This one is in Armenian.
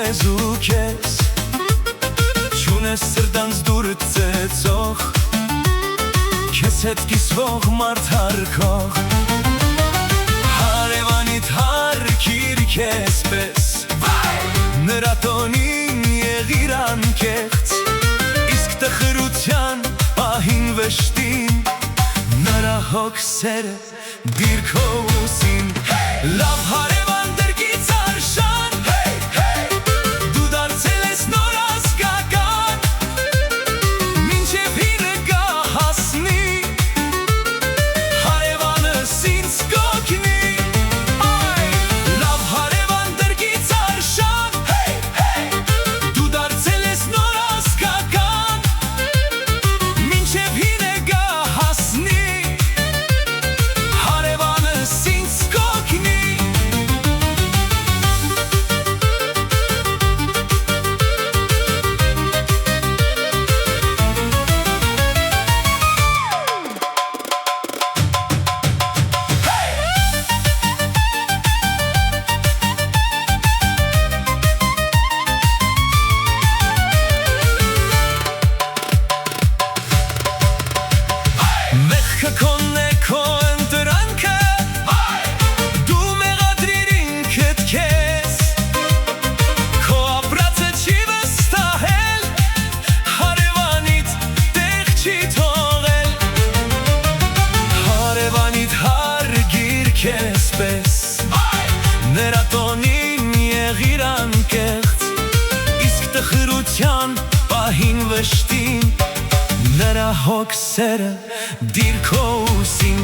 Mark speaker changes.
Speaker 1: քեզ ու քեզ Չունես սրտանց դուրը ծեծող Քեզ հետ կիսվող մարդ հարկող Հարևանիդ հարկիր քեզ պես Նրա տոնին եղիր անկեղծ Իսկ տխրության պահին վշտին Նրա հոգսերը դիր քո ուսին Լավ հարևան դրկից արշան Դու դարձել ես նոր ազգական Մինչև հինը գա հասնի Հարևանս ինձ կօգնի Լավ հարևան դրկից արշան Դու դարձել ես նոր ազգական Մինչև հինը գա հասնի Հարևանս ինձ կօգնի Մեղքը քոնն է քո ընտրանքը Դու մեղադրիր ինքդ քեզ Քո ապրածը չի վստահել Հարևանիդ տեղ չի թողել Հարևանիդ հարգիր քեզ պես Նրա տոնին եղիր անկեղծ Իսկ տխրության պահին վշտին Նրա հոգսերը դիր քո ուսին